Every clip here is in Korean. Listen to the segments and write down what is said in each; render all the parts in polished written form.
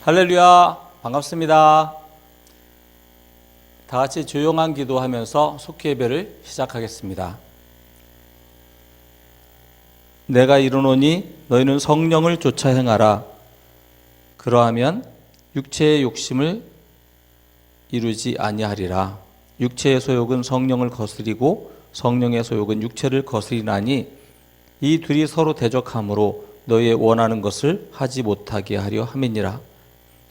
할렐루야, 반갑습니다. 다 같이 조용한 기도하면서 속죄 예배를 시작하겠습니다. 내가 이르노니 너희는 성령을 쫓아 행하라. 그러하면 육체의 욕심을 이루지 아니하리라. 육체의 소욕은 성령을 거스리고 성령의 소욕은 육체를 거스리나니 이 둘이 서로 대적하므로 너희의 원하는 것을 하지 못하게 하려 함이니라.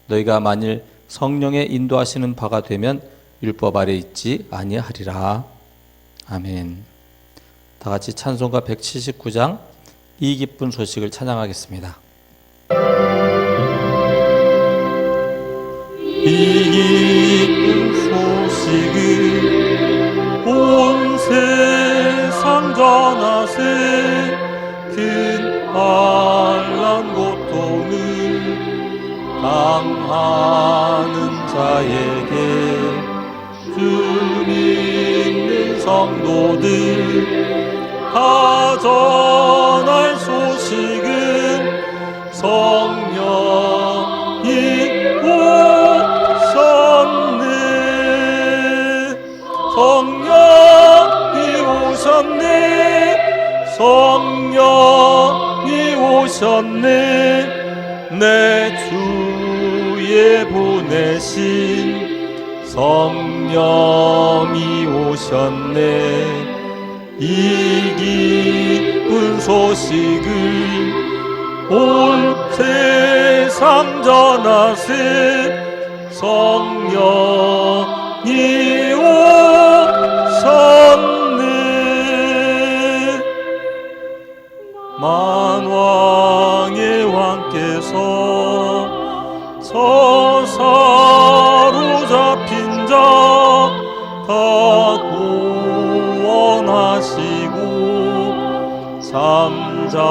너희가 만일 성령의 인도하시는 바가 되면 율법 아래 있지 아니하리라. 아멘. 다 같이 찬송가 179장 이 기쁜 소식을 찬양하겠습니다. 이 기쁜 소식을 온 세상 전하세. 큰 환난 고통을 당하는 자에게 주 믿는 성도들 다 전할 소식은 성령이 오셨네. 성령이 오셨네. 성령이 오셨네. 내 주에 보내신 성령이 오셨네. 이 기쁜 소식을 온 세상 전하세. 성령이 오셨네. 만왕의 왕께서 저 사로잡힌 자 다 구원하시고 삼자유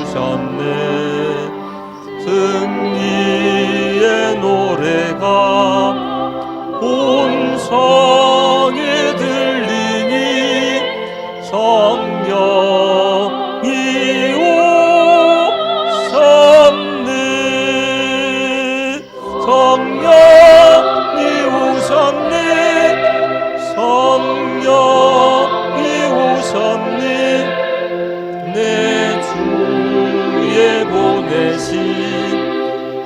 주셨네. 승리의 노래가 온 성에 들리니 성령이 오셨네. 성령이 오셨네. 성령이 오셨네. 내 주에 보내신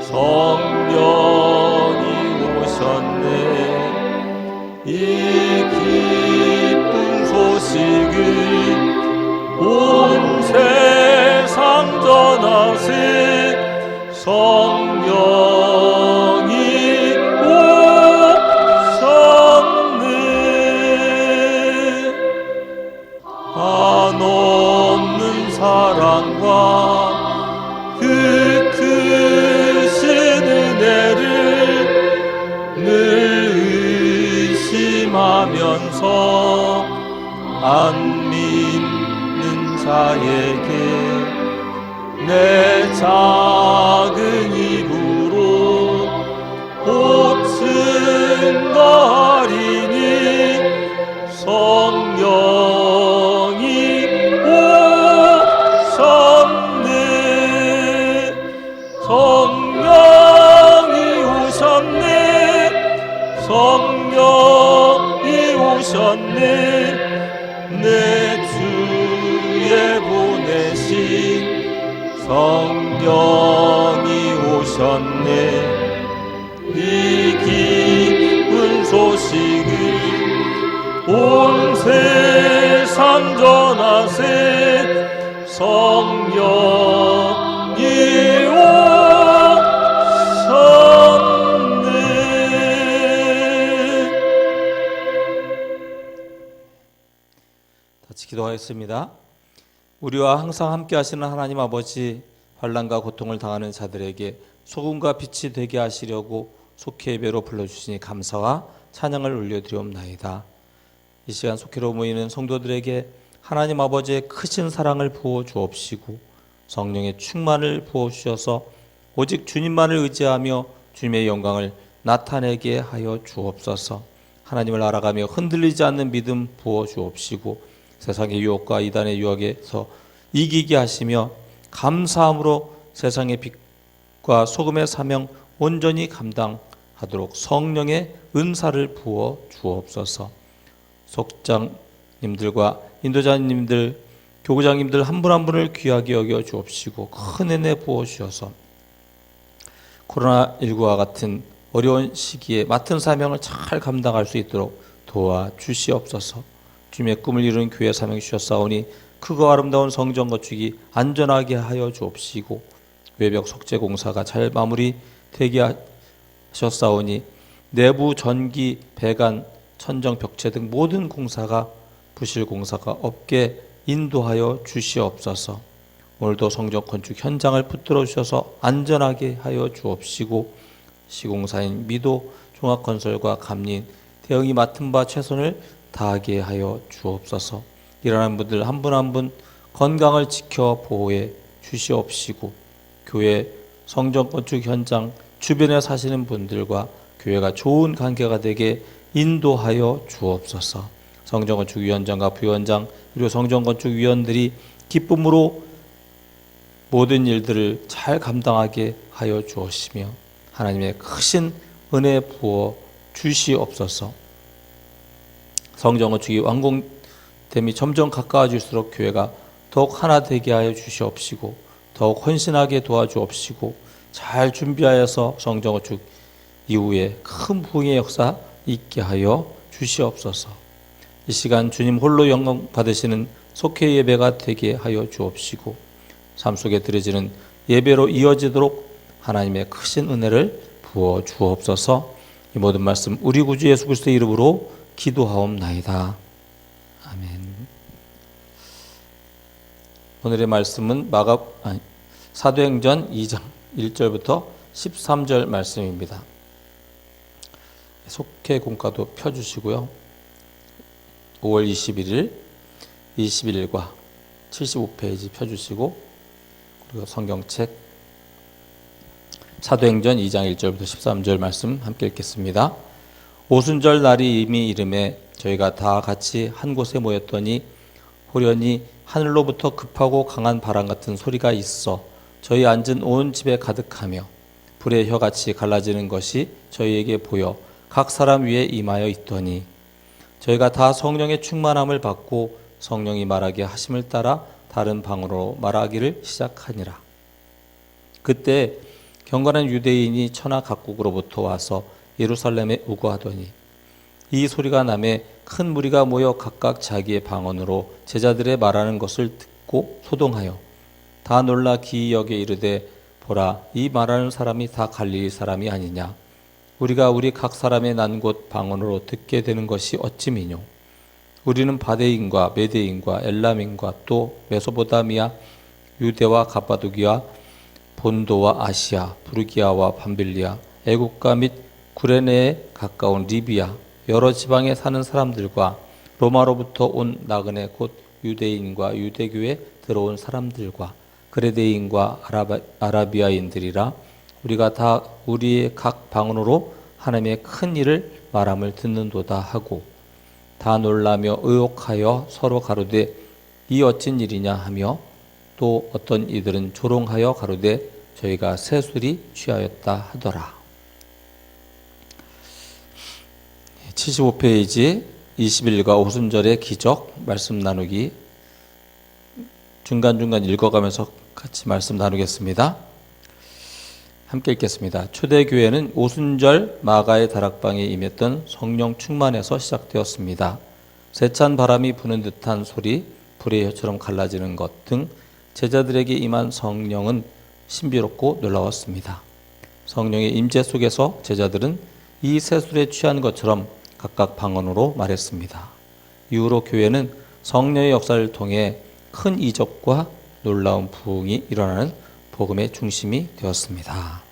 성령이 오셨네. 이 기쁜 소식을 온 세상 전하세. 성령이 오셨네. 한없는 사랑과 그 크신 은혜를 늘 의심하면서 안 믿는 자에게 내 작은 입으로 보증 하리니 성령이 오셨네. 성령이 오셨네. 성령이 오셨네. 내 주에 보내신 성령이 오셨네. 이 기쁜 소식을 온 세상 전하세. 성령이 오셨네. 같이 기도하겠습니다. 우리와 항상 함께 하시는 하나님 아버지, 환난과 고통을 당하는 자들에게 소금과 빛이 되게 하시려고 속죄 예배로 불러주시니 감사와 찬양을 올려드리옵나이다. 이 시간 속죄로 모이는 성도들에게 하나님 아버지의 크신 사랑을 부어 주옵시고 성령의 충만을 부어 주셔서 오직 주님만을 의지하며 주님의 영광을 나타내게 하여 주옵소서. 하나님을 알아가며 흔들리지 않는 믿음 부어 주옵시고 세상의 유혹과 이단의 유혹에서 이기게 하시며 감사함으로 세상의 빛과 소금의 사명 온전히 감당하도록 성령의 은사를 부어 주옵소서. 속장님들과 인도자님들, 교구장님들 한 분 한 분을 귀하게 여겨 주옵시고 큰 은혜 부어 주셔서 코로나19와 같은 어려운 시기에 맡은 사명을 잘 감당할 수 있도록 도와주시옵소서. 주님의 꿈을 이루는 교회 사명 주셨사오니 크고 아름다운 성전 건축이 안전하게 하여 주옵시고 외벽 석재 공사가 잘 마무리되게 하셨사오니 내부 전기, 배관, 천정, 벽체 등 모든 공사가 부실 공사가 없게 인도하여 주시옵소서. 오늘도 성전 건축 현장을 붙들어 주셔서 안전하게 하여 주옵시고 시공사인 미도 종합건설과 감리인 대응이 맡은 바 최선을 다하게 하여 주옵소서. 일하는 분들 한 분 한 분 건강을 지켜 보호해 주시옵시고 교회 성전 건축 현장 주변에 사시는 분들과 교회가 좋은 관계가 되게 인도하여 주옵소서. 성전 건축 위원장과 부위원장 그리고 성전 건축 위원들이 기쁨으로 모든 일들을 잘 감당하게 하여 주옵시며 하나님의 크신 은혜 부어 주시옵소서. 성전 건축이 완공됨이 점점 가까워질수록 교회가 더욱 하나 되게 하여 주시옵시고 더욱 헌신하게 도와주옵시고 잘 준비하여서 성전 건축 이후에 큰 부흥의 역사 있게 하여 주시옵소서. 이 시간 주님 홀로 영광 받으시는 속회 예배가 되게 하여 주옵시고 삶 속에 드려지는 예배로 이어지도록 하나님의 크신 은혜를 부어 주옵소서. 이 모든 말씀 우리 구주 예수 그리스도의 이름으로 기도하옵나이다. 아멘. 오늘의 말씀은 사도행전 2장 1절부터 13절 말씀입니다. 속회 공과도 펴주시고요. 5월 21일, 21일과 75페이지 펴주시고 그리고 성경책 사도행전 2장 1절부터 13절 말씀 함께 읽겠습니다. 오순절 날이 이미 이름에 저희가 다 같이 한 곳에 모였더니 호련히 하늘로부터 급하고 강한 바람 같은 소리가 있어 저희 앉은 온 집에 가득하며 불의 혀같이 갈라지는 것이 저희에게 보여 각 사람 위에 임하여 있더니 저희가 다 성령의 충만함을 받고 성령이 말하게 하심을 따라 다른 방언으로 말하기를 시작하니라. 그때 경건한 유대인이 천하 각국으로부터 와서 예루살렘에 우거하더니 이 소리가 나매 큰 무리가 모여 각각 자기의 방언으로 제자들의 말하는 것을 듣고 소동하여 다 놀라 기이 여겨 이르되 보라 이 말하는 사람이 다 갈릴리 사람이 아니냐. 우리가 우리 각 사람의 난 곳 방언으로 듣게 되는 것이 어찌미뇨. 우리는 바데인과 메데인과 엘람인과 또 메소포타미아 유대와 갑바도기아 본도와 아시아 부르기아와 밤빌리아 애국가 및 구레네에 가까운 리비아 여러 지방에 사는 사람들과 로마로부터 온 나그네 곧 유대인과 유대교에 들어온 사람들과 그레데인과 아라비아인들이라 우리가 다 우리의 각 방언으로 하나님의 큰 일을 말함을 듣는도다 하고 다 놀라며 의혹하여 서로 가로되 이 어찐 일이냐 하며 또 어떤 이들은 조롱하여 가로되 저희가 새술이 취하였다 하더라. 75페이지 21일과 오순절의 기적 말씀 나누기 중간중간 읽어가면서 같이 말씀 나누겠습니다. 함께 읽겠습니다. 초대교회는 오순절 마가의 다락방에 임했던 성령 충만에서 시작되었습니다. 세찬 바람이 부는 듯한 소리, 불의 혀처럼 갈라지는 것 등 제자들에게 임한 성령은 신비롭고 놀라웠습니다. 성령의 임재 속에서 제자들은 이 새술에 취한 것처럼 각각 방언으로 말했습니다. 이후로 교회는 성령의 역사를 통해 큰 이적과 놀라운 부흥이 일어나는 복음의 중심이 되었습니다.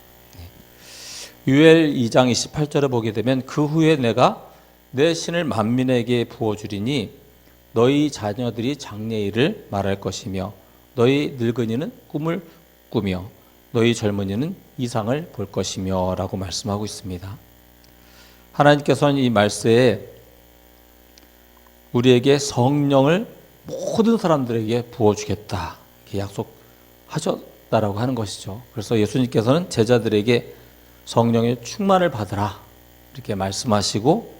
유엘 2장 28절에 보게 되면 그 후에 내가 내 신을 만민에게 부어주리니 너희 자녀들이 장래일을 말할 것이며 너희 늙은이는 꿈을 꾸며 너희 젊은이는 이상을 볼 것이며 라고 말씀하고 있습니다. 하나님께서는 이 말세에 우리에게 성령을 모든 사람들에게 부어주겠다 이렇게 주셨다라고 하는 것이죠. 그래서 예수님께서는 제자들에게 성령의 충만을 받으라 이렇게 말씀하시고,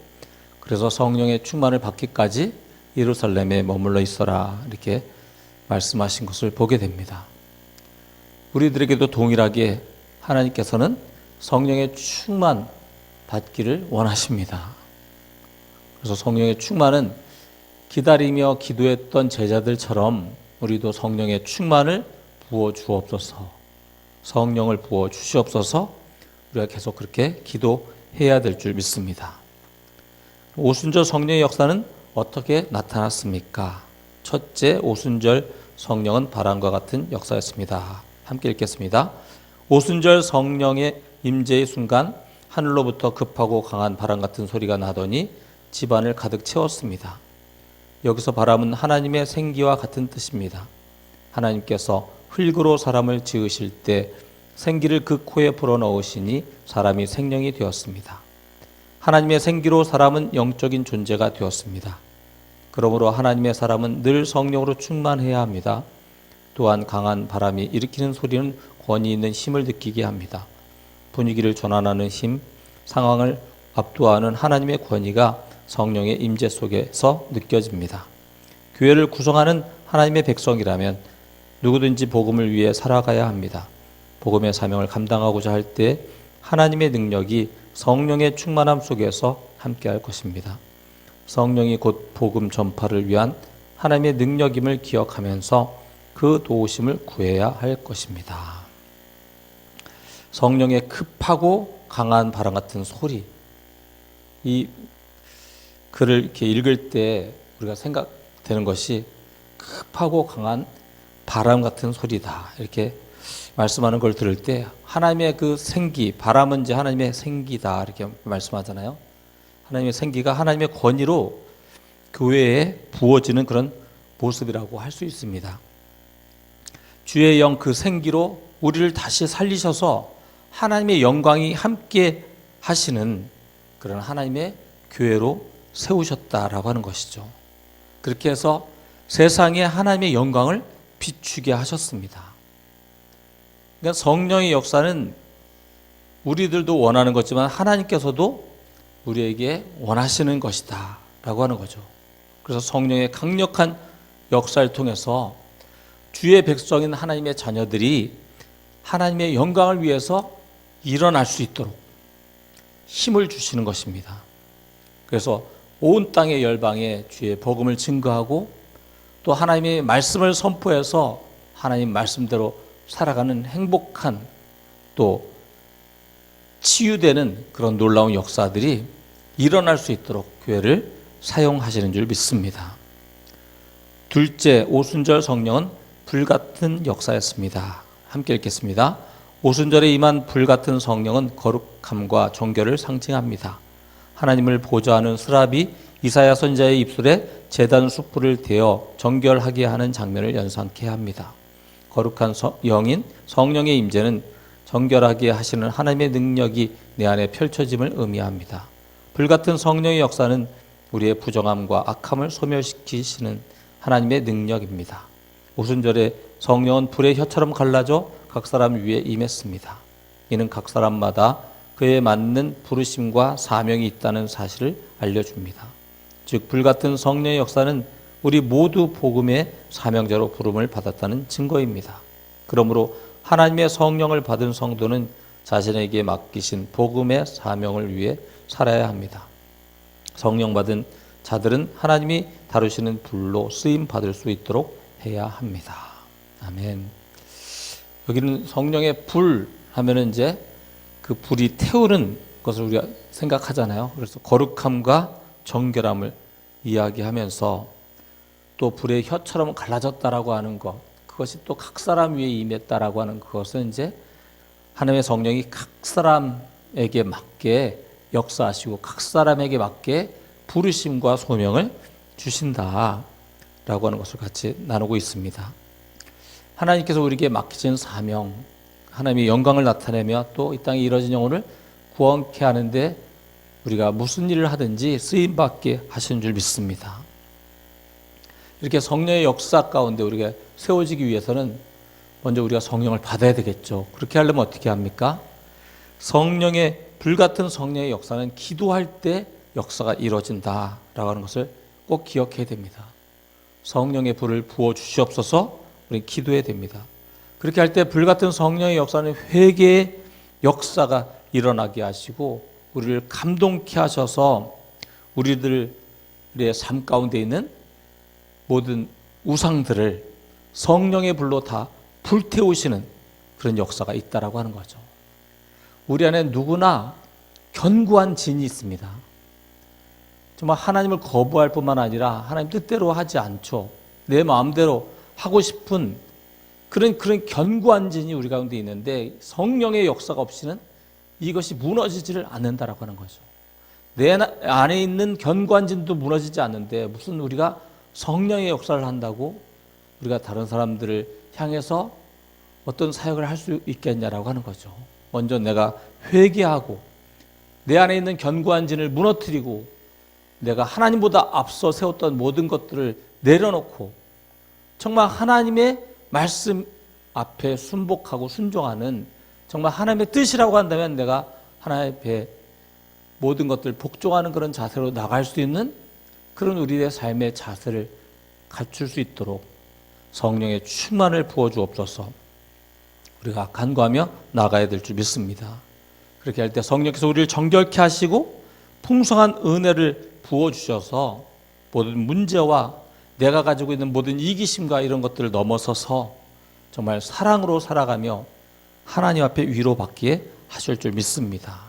그래서 성령의 충만을 받기까지 예루살렘에 머물러 있어라 이렇게 말씀하신 것을 보게 됩니다. 우리들에게도 동일하게 하나님께서는 성령의 충만 받기를 원하십니다. 그래서 성령의 충만은 기다리며 기도했던 제자들처럼 우리도 성령의 충만을 부어 주옵소서, 성령을 부어 주시옵소서, 우리가 계속 그렇게 기도해야 될 줄 믿습니다. 오순절 성령의 역사는 어떻게 나타났습니까? 첫째, 오순절 성령은 바람과 같은 역사였습니다. 함께 읽겠습니다. 오순절 성령의 임재의 순간 하늘로부터 급하고 강한 바람 같은 소리가 나더니 집안을 가득 채웠습니다. 여기서 바람은 하나님의 생기와 같은 뜻입니다. 하나님께서 흙으로 사람을 지으실 때 생기를 그 코에 불어넣으시니 사람이 생명이 되었습니다. 하나님의 생기로 사람은 영적인 존재가 되었습니다. 그러므로 하나님의 사람은 늘 성령으로 충만해야 합니다. 또한 강한 바람이 일으키는 소리는 권위 있는 힘을 느끼게 합니다. 분위기를 전환하는 힘, 상황을 압도하는 하나님의 권위가 성령의 임재 속에서 느껴집니다. 교회를 구성하는 하나님의 백성이라면 누구든지 복음을 위해 살아가야 합니다. 복음의 사명을 감당하고자 할 때 하나님의 능력이 성령의 충만함 속에서 함께할 것입니다. 성령이 곧 복음 전파를 위한 하나님의 능력임을 기억하면서 그 도우심을 구해야 할 것입니다. 성령의 급하고 강한 바람 같은 소리, 이 글을 이렇게 읽을 때 우리가 생각되는 것이 급하고 강한 바람 같은 소리다 이렇게 말씀하는 걸 들을 때 하나님의 그 생기, 바람은 이제 하나님의 생기다 이렇게 말씀하잖아요. 하나님의 생기가 하나님의 권위로 교회에 부어지는 그런 모습이라고 할 수 있습니다. 주의 영 그 생기로 우리를 다시 살리셔서 하나님의 영광이 함께 하시는 그런 하나님의 교회로 세우셨다라고 하는 것이죠. 그렇게 해서 세상에 하나님의 영광을 비추게 하셨습니다. 그러니까 성령의 역사는 우리들도 원하는 거지만 하나님께서도 우리에게 원하시는 것이다 라고 하는 거죠. 그래서 성령의 강력한 역사를 통해서 주의 백성인 하나님의 자녀들이 하나님의 영광을 위해서 일어날 수 있도록 힘을 주시는 것입니다. 그래서 온 땅의 열방에 주의 복음을 증거하고 또 하나님의 말씀을 선포해서 하나님 말씀대로 살아가는 행복한 또 치유되는 그런 놀라운 역사들이 일어날 수 있도록 교회를 사용하시는 줄 믿습니다. 둘째, 오순절 성령은 불같은 역사였습니다. 함께 읽겠습니다. 오순절에 임한 불같은 성령은 거룩함과 정결을 상징합니다. 하나님을 보좌하는 스랍이 이사야 선지자의 입술에 제단 숯불을 대어 정결하게 하는 장면을 연상케 합니다. 거룩한 영인 성령의 임재는 정결하게 하시는 하나님의 능력이 내 안에 펼쳐짐을 의미합니다. 불같은 성령의 역사는 우리의 부정함과 악함을 소멸시키시는 하나님의 능력입니다. 오순절에 성령은 불의 혀처럼 갈라져 각 사람 위에 임했습니다. 이는 각 사람마다 그에 맞는 부르심과 사명이 있다는 사실을 알려줍니다. 즉 불같은 성령의 역사는 우리 모두 복음의 사명자로 부름을 받았다는 증거입니다. 그러므로 하나님의 성령을 받은 성도는 자신에게 맡기신 복음의 사명을 위해 살아야 합니다. 성령 받은 자들은 하나님이 다루시는 불로 쓰임 받을 수 있도록 해야 합니다. 아멘. 여기는 성령의 불 하면은 이제 그 불이 태우는 것을 우리가 생각하잖아요. 그래서 거룩함과 정결함을 이야기하면서 또 불의 혀처럼 갈라졌다라고 하는 것, 그것이 또 각 사람 위에 임했다라고 하는 그것은 이제 하나님의 성령이 각 사람에게 맞게 역사하시고 각 사람에게 맞게 부르심과 소명을 주신다라고 하는 것을 같이 나누고 있습니다. 하나님께서 우리에게 맡기신 사명, 하나님의 영광을 나타내며 또 이 땅에 이뤄진 영혼을 구원케 하는데 우리가 무슨 일을 하든지 쓰임받게 하시는 줄 믿습니다. 이렇게 성령의 역사 가운데 우리가 세워지기 위해서는 먼저 우리가 성령을 받아야 되겠죠. 그렇게 하려면 어떻게 합니까? 불같은 성령의 역사는 기도할 때 역사가 이루어진다라고 하는 것을 꼭 기억해야 됩니다. 성령의 불을 부어 주시옵소서. 우리 기도해야 됩니다. 그렇게 할 때 불같은 성령의 역사는 회개의 역사가 일어나게 하시고 우리를 감동케 하셔서 우리들의 삶 가운데 있는 모든 우상들을 성령의 불로 다 불태우시는 그런 역사가 있다라고 하는 거죠. 우리 안에 누구나 견고한 진이 있습니다. 정말 하나님을 거부할 뿐만 아니라 하나님 뜻대로 하지 않죠. 내 마음대로 하고 싶은 그런 견고한 진이 우리 가운데 있는데 성령의 역사가 없이는 이것이 무너지지를 않는다라고 하는 거죠. 내 안에 있는 견고한 진도 무너지지 않는데 무슨 우리가 성령의 역사를 한다고 우리가 다른 사람들을 향해서 어떤 사역을 할 수 있겠냐라고 하는 거죠. 먼저 내가 회개하고 내 안에 있는 견고한 진을 무너뜨리고 내가 하나님보다 앞서 세웠던 모든 것들을 내려놓고 정말 하나님의 말씀 앞에 순복하고 순종하는 정말 하나님의 뜻이라고 한다면 내가 하나님 앞에 모든 것들을 복종하는 그런 자세로 나갈 수 있는 그런 우리의 삶의 자세를 갖출 수 있도록 성령의 충만을 부어주옵소서. 우리가 간구하며 나가야 될 줄 믿습니다. 그렇게 할 때 성령께서 우리를 정결케 하시고 풍성한 은혜를 부어주셔서 모든 문제와 내가 가지고 있는 모든 이기심과 이런 것들을 넘어서서 정말 사랑으로 살아가며 하나님 앞에 위로받기에 하실 줄 믿습니다.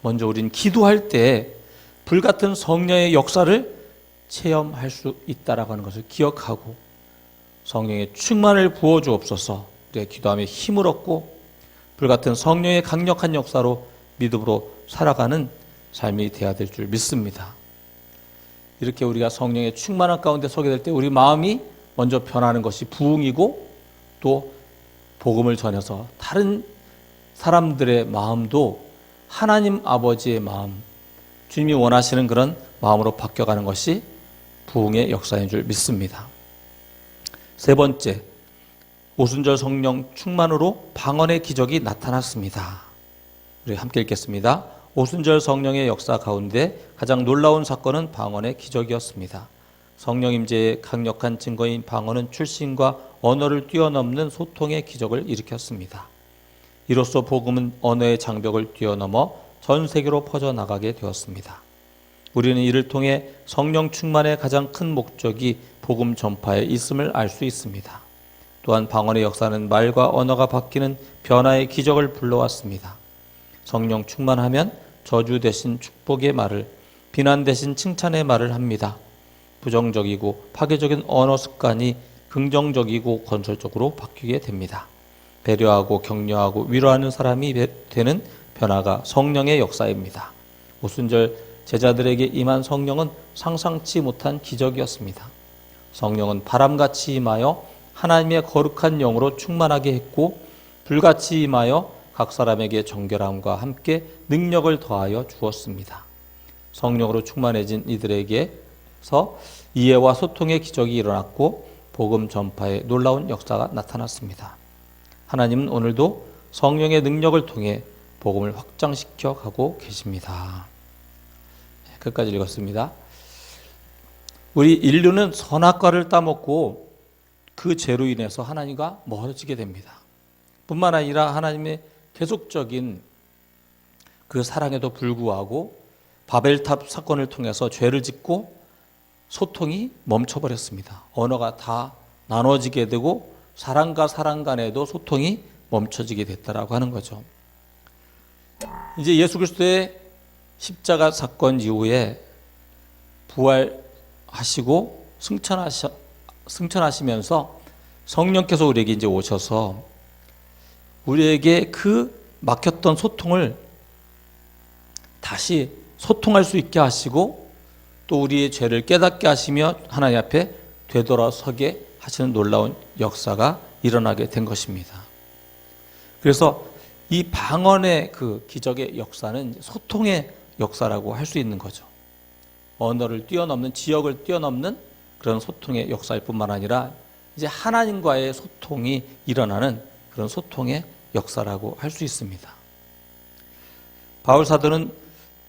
먼저 우리는 기도할 때 불같은 성령의 역사를 체험할 수 있다라고 하는 것을 기억하고 성령의 충만을 부어주옵소서. 우리의 기도함에 힘을 얻고 불같은 성령의 강력한 역사로 믿음으로 살아가는 삶이 되어야 될 줄 믿습니다. 이렇게 우리가 성령의 충만한 가운데 서게 될 때 우리 마음이 먼저 변하는 것이 부흥이고 또 복음을 전해서 다른 사람들의 마음도 하나님 아버지의 마음, 주님이 원하시는 그런 마음으로 바뀌어가는 것이 부흥의 역사인 줄 믿습니다. 세 번째, 오순절 성령 충만으로 방언의 기적이 나타났습니다. 우리 함께 읽겠습니다. 오순절 성령의 역사 가운데 가장 놀라운 사건은 방언의 기적이었습니다. 성령 임재의 강력한 증거인 방언은 출신과 언어를 뛰어넘는 소통의 기적을 일으켰습니다. 이로써 복음은 언어의 장벽을 뛰어넘어 전 세계로 퍼져나가게 되었습니다. 우리는 이를 통해 성령 충만의 가장 큰 목적이 복음 전파에 있음을 알 수 있습니다. 또한 방언의 역사는 말과 언어가 바뀌는 변화의 기적을 불러왔습니다. 성령 충만하면 저주 대신 축복의 말을, 비난 대신 칭찬의 말을 합니다. 부정적이고 파괴적인 언어 습관이 긍정적이고 건설적으로 바뀌게 됩니다. 배려하고 격려하고 위로하는 사람이 되는 변화가 성령의 역사입니다. 오순절 제자들에게 임한 성령은 상상치 못한 기적이었습니다. 성령은 바람같이 임하여 하나님의 거룩한 영으로 충만하게 했고 불같이 임하여 각 사람에게 정결함과 함께 능력을 더하여 주었습니다. 성령으로 충만해진 이들에게서 이해와 소통의 기적이 일어났고 복음 전파의 놀라운 역사가 나타났습니다. 하나님은 오늘도 성령의 능력을 통해 복음을 확장시켜 가고 계십니다. 끝까지 읽었습니다. 우리 인류는 선악과를 따먹고 그 죄로 인해서 하나님과 멀어지게 됩니다. 뿐만 아니라 하나님의 계속적인 그 사랑에도 불구하고 바벨탑 사건을 통해서 죄를 짓고 소통이 멈춰버렸습니다. 언어가 다 나눠지게 되고 사람과 사람 간에도 소통이 멈춰지게 됐다라고 하는 거죠. 이제 예수 그리스도의 십자가 사건 이후에 부활하시고 승천하시면서 성령께서 우리에게 이제 오셔서 우리에게 그 막혔던 소통을 다시 소통할 수 있게 하시고 또 우리의 죄를 깨닫게 하시며 하나님 앞에 되돌아서게 하시는 놀라운 역사가 일어나게 된 것입니다. 그래서 이 방언의 그 기적의 역사는 소통의 역사라고 할 수 있는 거죠. 언어를 뛰어넘는, 지역을 뛰어넘는 그런 소통의 역사일 뿐만 아니라 이제 하나님과의 소통이 일어나는 그런 소통의 역사라고 할 수 있습니다. 바울 사도는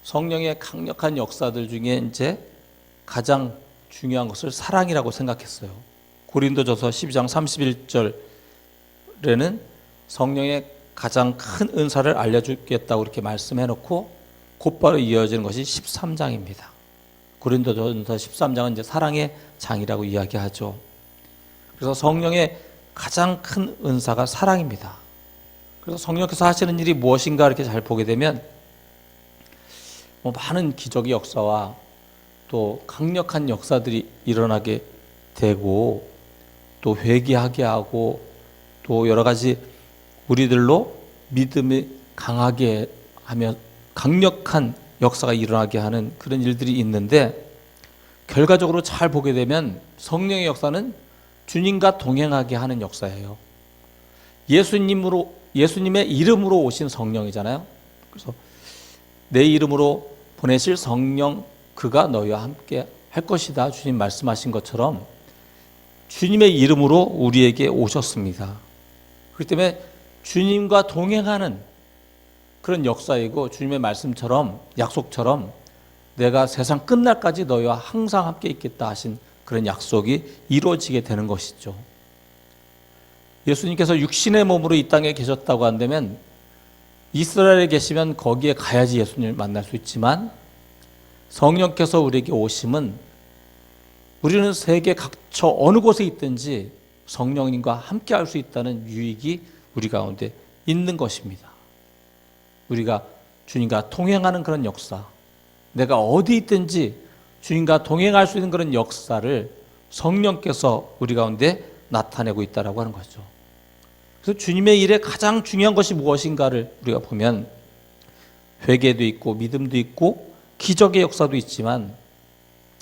성령의 강력한 역사들 중에 이제 가장 중요한 것을 사랑이라고 생각했어요. 고린도전서 12장 31절에는 성령의 가장 큰 은사를 알려주겠다고 이렇게 말씀해놓고 곧바로 이어지는 것이 13장입니다. 고린도전서 13장은 이제 사랑의 장이라고 이야기하죠. 그래서 성령의 가장 큰 은사가 사랑입니다. 그래서 성령께서 하시는 일이 무엇인가 이렇게 잘 보게 되면 많은 기적의 역사와 또 강력한 역사들이 일어나게 되고 또 회개하게 하고 또 여러 가지 우리들로 믿음이 강하게 하며 강력한 역사가 일어나게 하는 그런 일들이 있는데 결과적으로 잘 보게 되면 성령의 역사는 주님과 동행하게 하는 역사예요. 예수님의 이름으로 오신 성령이잖아요. 그래서 내 이름으로 보내실 성령 그가 너희와 함께 할 것이다. 주님 말씀하신 것처럼 주님의 이름으로 우리에게 오셨습니다. 그렇기 때문에 주님과 동행하는 그런 역사이고 주님의 말씀처럼 약속처럼 내가 세상 끝날까지 너희와 항상 함께 있겠다 하신 그런 약속이 이루어지게 되는 것이죠. 예수님께서 육신의 몸으로 이 땅에 계셨다고 한다면 이스라엘에 계시면 거기에 가야지 예수님을 만날 수 있지만 성령께서 우리에게 오심은 우리는 세계 각처 어느 곳에 있든지 성령님과 함께 할 수 있다는 유익이 우리 가운데 있는 것입니다. 우리가 주님과 동행하는 그런 역사, 내가 어디 있든지 주님과 동행할 수 있는 그런 역사를 성령께서 우리 가운데 나타내고 있다라고 하는 거죠. 그래서 주님의 일에 가장 중요한 것이 무엇인가를 우리가 보면 회개도 있고 믿음도 있고 기적의 역사도 있지만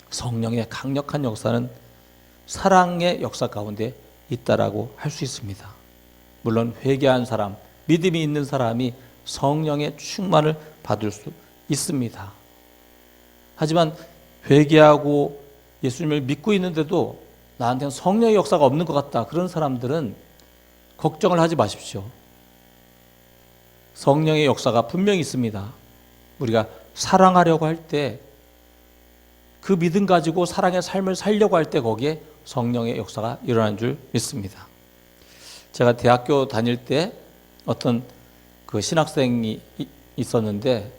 성령의 강력한 역사는 사랑의 역사 가운데 있다라고 할 수 있습니다. 물론 회개한 사람, 믿음이 있는 사람이 성령의 충만을 받을 수 있습니다. 하지만 회개하고 예수님을 믿고 있는데도 나한테는 성령의 역사가 없는 것 같다. 그런 사람들은 걱정을 하지 마십시오. 성령의 역사가 분명히 있습니다. 우리가 사랑하려고 할 때 그 믿음 가지고 사랑의 삶을 살려고 할 때 거기에 성령의 역사가 일어나는 줄 믿습니다. 제가 대학교 다닐 때 어떤 그 신학생이 있었는데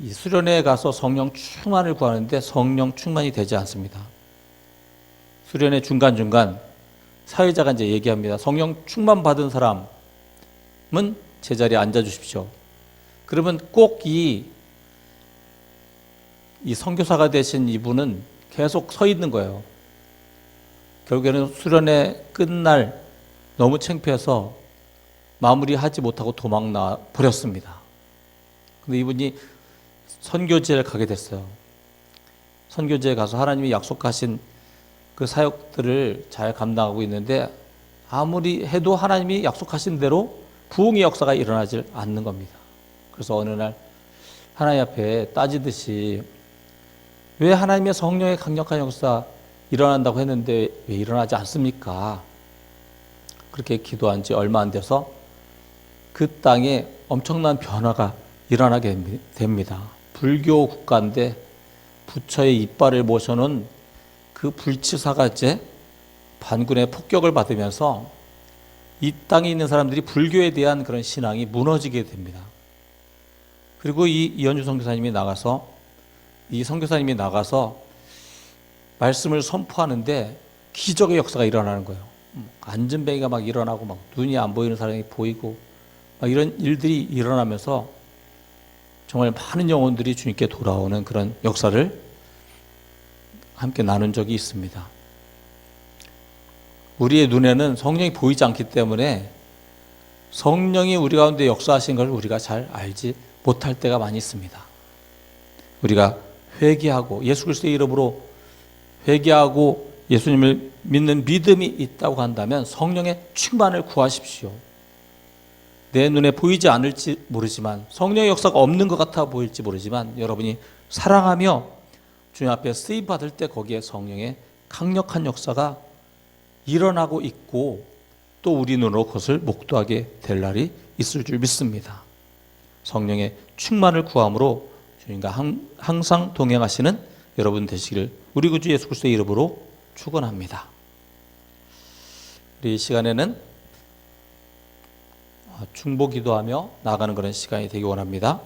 이 수련회에 가서 성령 충만을 구하는데 성령 충만이 되지 않습니다. 수련회 중간중간 사회자가 이제 얘기합니다. 성령 충만 받은 사람은 제자리에 앉아 주십시오. 그러면 꼭 이 선교사가 되신 이분은 계속 서 있는 거예요. 결국에는 수련회 끝날 너무 창피해서 마무리하지 못하고 도망 나 버렸습니다. 근데 이분이 선교지를 가게 됐어요. 선교지에 가서 하나님이 약속하신 그 사역들을 잘 감당하고 있는데 아무리 해도 하나님이 약속하신 대로 부흥의 역사가 일어나질 않는 겁니다. 그래서 어느 날 하나님 앞에 따지듯이 왜 하나님의 성령의 강력한 역사 일어난다고 했는데 왜 일어나지 않습니까? 그렇게 기도한 지 얼마 안 돼서 그 땅에 엄청난 변화가 일어나게 됩니다. 불교 국가인데 부처의 이빨을 모셔놓은 그 불치사가 이제 반군의 폭격을 받으면서 이 땅에 있는 사람들이 불교에 대한 그런 신앙이 무너지게 됩니다. 그리고 이현주 선교사님이 나가서 말씀을 선포하는데 기적의 역사가 일어나는 거예요. 안전뱅이가 막 일어나고 막 눈이 안 보이는 사람이 보이고 막 이런 일들이 일어나면서 정말 많은 영혼들이 주님께 돌아오는 그런 역사를 함께 나눈 적이 있습니다. 우리의 눈에는 성령이 보이지 않기 때문에 성령이 우리 가운데 역사하신 걸 우리가 잘 알지 못할 때가 많이 있습니다. 우리가 회개하고 예수 그리스도의 이름으로 회개하고 예수님을 믿는 믿음이 있다고 한다면 성령의 충만을 구하십시오. 내 눈에 보이지 않을지 모르지만 성령의 역사가 없는 것 같아 보일지 모르지만 여러분이 사랑하며 주님 앞에 쓰임받을 때 거기에 성령의 강력한 역사가 일어나고 있고 또 우리 눈으로 그것을 목도하게 될 날이 있을 줄 믿습니다. 성령의 충만을 구함으로 주님과 항상 동행하시는 여러분 되시기를 우리 구주 예수 그리스도의 이름으로 축원합니다. 우리 시간에는 중보기도하며 나아가는 그런 시간이 되기 원합니다.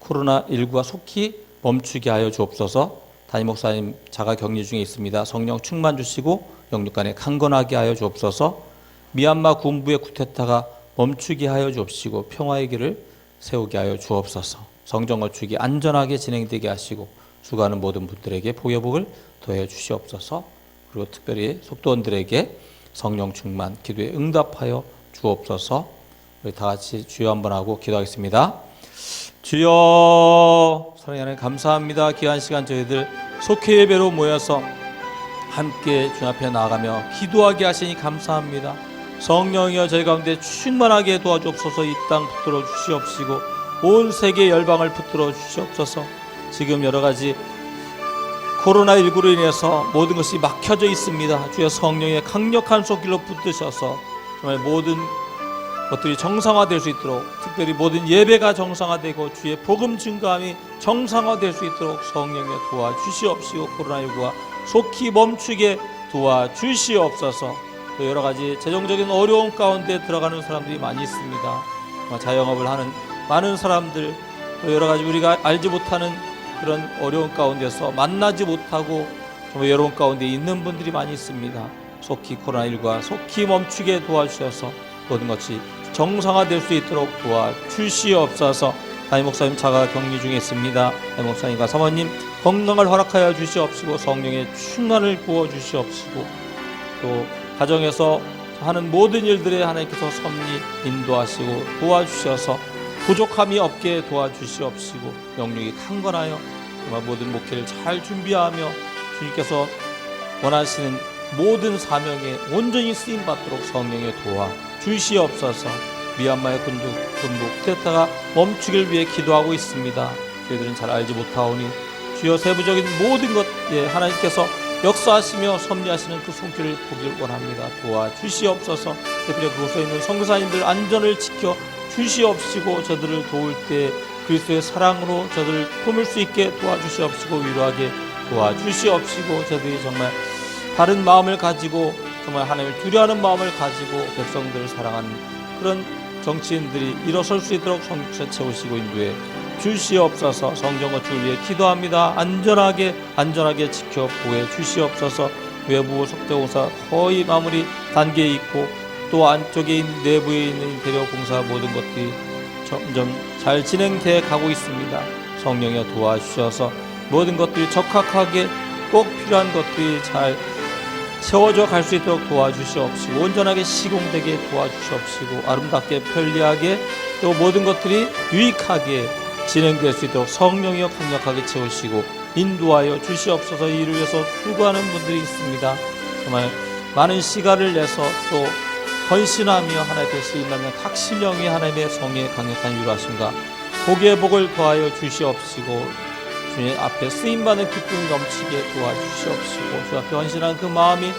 코로나19가 속히 멈추게 하여 주옵소서. 담임 목사님 자가 격리 중에 있습니다. 성령 충만 주시고 영육간에 강건하게 하여 주옵소서. 미얀마 군부의 쿠데타가 멈추게 하여 주옵시고 평화의 길을 세우게 하여 주옵소서. 성전 건축이 안전하게 진행되게 하시고 수고하는 모든 분들에게 복의 복을 더해 주시옵소서. 그리고 특별히 속도원들에게 성령 충만 기도에 응답하여 주옵소서. 우리 다 같이 주여 한번 하고 기도하겠습니다. 주여, 사랑하는 하나님 감사합니다. 귀한 시간 저희들 속회 예배로 모여서 함께 주님 앞에 나아가며 기도하게 하시니 감사합니다. 성령이여 저희 가운데 충만하게 도와주옵소서. 이 땅 붙들어 주시옵시고 온 세계 열방을 붙들어 주시옵소서. 지금 여러 가지 코로나19로 인해서 모든 것이 막혀져 있습니다. 주여 성령의 강력한 손길로 붙드셔서 정말 모든 것들이 정상화될 수 있도록, 특별히 모든 예배가 정상화되고 주의 복음 증거함이 정상화될 수 있도록 성령에 도와주시옵시고 코로나19가 속히 멈추게 도와주시옵소서. 또 여러 가지 재정적인 어려움 가운데 들어가는 사람들이 많이 있습니다. 자영업을 하는 많은 사람들, 또 여러 가지 우리가 알지 못하는 그런 어려운 가운데서 만나지 못하고 정말 여러분 가운데 있는 분들이 많이 있습니다. 속히 코로나19가 속히 멈추게 도와주셔서 모든 것이 정상화될 수 있도록 도와주시옵소서. 담임 목사님 자가 격리 중에 있습니다. 담임 목사님과 사모님 건강을 허락하여 주시옵시고 성령의 충만을 부어 주시옵시고 또 가정에서 하는 모든 일들에 하나님께서 섭리 인도하시고 도와주셔서 부족함이 없게 도와주시옵시고 영육이 강건하여 모든 목회를 잘 준비하며 주님께서 원하시는 모든 사명에 온전히 쓰임받도록 성령의 도와주시옵소서. 미얀마의 군부 쿠데타가 멈추길 위해 기도하고 있습니다. 저희들은 잘 알지 못하오니 주여 세부적인 모든 것에 하나님께서 역사하시며 섭리하시는 그 손길을 보길 원합니다. 도와주시옵소서. 특별히 그곳에 있는 선교사님들 안전을 지켜 주시옵시고 저들을 도울 때 그리스도의 사랑으로 저들을 품을 수 있게 도와주시옵시고 위로하게 도와주시옵시고 저들이 정말 바른 마음을 가지고 정말 하나님을 두려워하는 마음을 가지고 백성들을 사랑하는 그런 정치인들이 일어설 수 있도록 성령께서 채우시고 인도해 주시옵소서. 성전 건축을 위해 기도합니다. 안전하게 지켜 보호해 주시옵소서. 외부 석대공사 거의 마무리 단계에 있고 또 안쪽에 있는 내부에 있는 인테리어 공사 모든 것들이 점점 잘 진행돼 가고 있습니다. 성령여 도와주셔서 모든 것들이 적합하게 꼭 필요한 것들이 잘 세워져 갈 수 있도록 도와주시옵시고 온전하게 시공되게 도와주시옵시고 아름답게 편리하게 또 모든 것들이 유익하게 진행될 수 있도록 성령이여 강력하게 채우시고 인도하여 주시옵소서. 이를 위해서 수고하는 분들이 있습니다. 정말 많은 시간을 내서 또 헌신하며 하나님께 쓰임받는 각 신령이 하나님의 성령의 강력한 위로하심과 복의 복을 더하여 주시옵시고 주님 앞에 쓰임받는 기쁨이 넘치게 도와주시옵시고 주 앞에 헌신한 그 마음이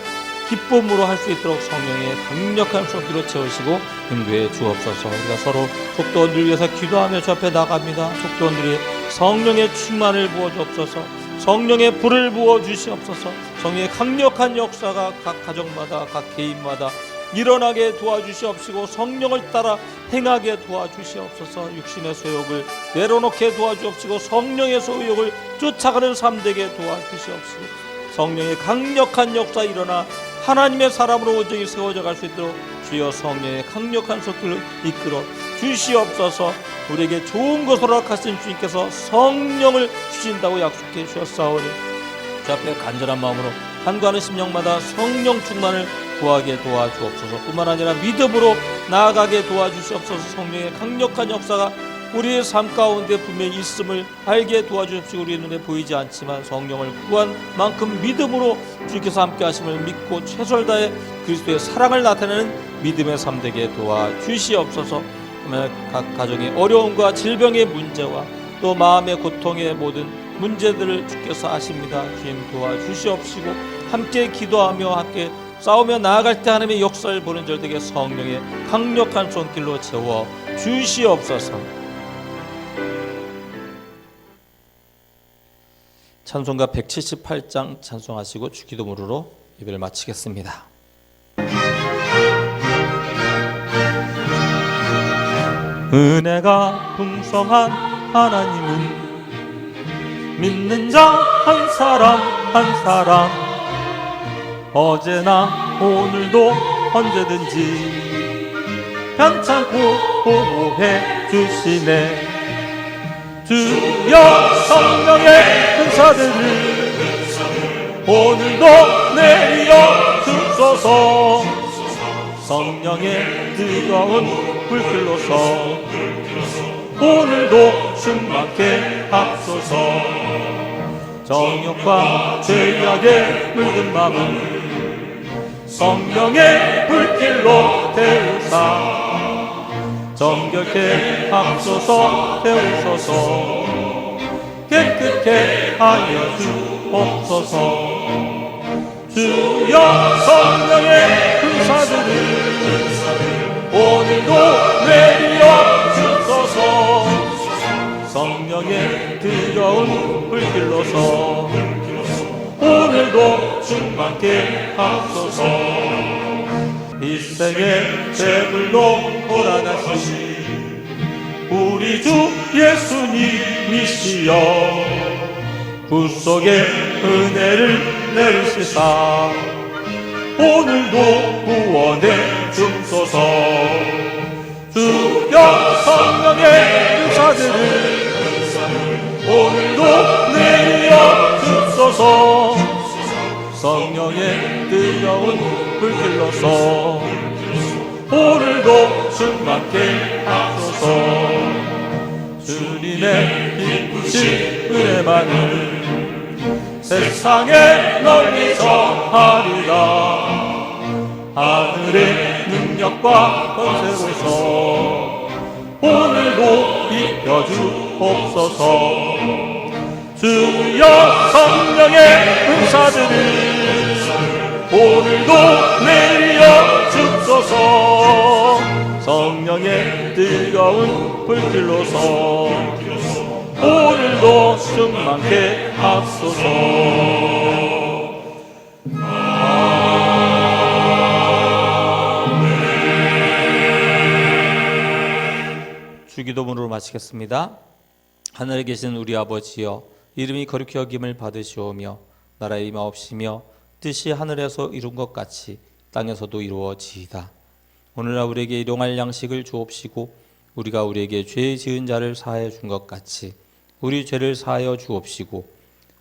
기쁨으로 할 수 있도록 성령의 강력한 손길로 채우시고 인도해 주옵소서. 우리가 서로 속도원들을 위해서 기도하며 주 앞에 나갑니다. 속도원들이 성령의 충만을 부어 주옵소서. 성령의 불을 부어 주시옵소서. 성령의 강력한 역사가 각 가정마다 각 개인마다 일어나게 도와주시옵시고 성령을 따라 행하게 도와주시옵소서. 육신의 소욕을 내려놓게 도와주옵시고 성령의 소욕을 쫓아가는 삶 되게 도와주시옵시고 성령의 강력한 역사 일어나 하나님의 사람으로 온전히 세워져 갈 수 있도록 주여 성령의 강력한 손길을 이끌어 주시옵소서. 우리에게 좋은 것을 허락하신 주님께서 성령을 주신다고 약속해 주셨사오니 주 앞에 간절한 마음으로 간구하는 심령마다 성령 충만을 구하게 도와주옵소서. 뿐만 아니라 믿음으로 나아가게 도와주시옵소서. 성령의 강력한 역사가 우리의 삶 가운데 분명히 있음을 알게 도와주십시오. 우리의 눈에 보이지 않지만 성령을 구한 만큼 믿음으로 주께서 함께 하심을 믿고 최선을 다해 그리스도의 사랑을 나타내는 믿음의 삶 되게 도와주시옵소서. 각 가정의 어려움과 질병의 문제와 또 마음의 고통의 모든 문제들을 주께서 아십니다. 주님 도와주시옵시고 함께 기도하며 함께 싸우며 나아갈 때 하나님의 역사를 보는 절되게 성령의 강력한 손길로 채워 주시옵소서. 찬송가 178장 찬송하시고 주기도문으로 예배를 마치겠습니다. 은혜가 풍성한 하나님은 믿는 자 한 사람 한 사람 어제나 오늘도 언제든지 편찮고 보호해 주시네. 주여 성령의 은사들을 오늘도 내려 주소서. 성령의 뜨거운 불길로서 오늘도 충만케 하소서. 정욕과 죄악에 물든 마음을 성령의 불길로 태우사 정결케 하소서. 태우소서. 깨끗게 하여 주옵소서. 주여 성령의 은사들을 오늘도 내려 주소서. 성령의 뜨거운 불길로서 오늘도 충만케 하소서. 이 생의 제물로 돌아가신 우리 주 예수님이시여 구속의 은혜를 내리시사 오늘도 구원해 주소서. 주여 성령의 은사들을 오늘도 내려 주소서. 성령의 뜨거운 불길로서 오늘도 충만케 하소서. 주님의 기쁘신 은혜만을 세상에 널리 전하리라. 하늘의 능력과 권세로서 오늘도 입혀주옵소서. 주여 성령의 은사들을 오늘도 내려 주소서. 성령의 뜨거운 불길로서 오늘도 충만케 하소서. 주기도문으로 마치겠습니다. 하늘에 계신 우리 아버지여, 이름이 거룩히 여김을 받으시오며 나라의 임하옵시며 뜻이 하늘에서 이룬 것 같이 땅에서도 이루어지이다. 오늘날 우리에게 일용할 양식을 주옵시고 우리가 우리에게 죄 지은 자를 사하여 준 것 같이 우리 죄를 사하여 주옵시고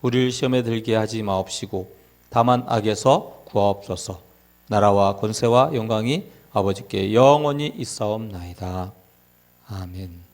우리를 시험에 들게 하지 마옵시고 다만 악에서 구하옵소서. 나라와 권세와 영광이 아버지께 영원히 있사옵나이다. 아멘.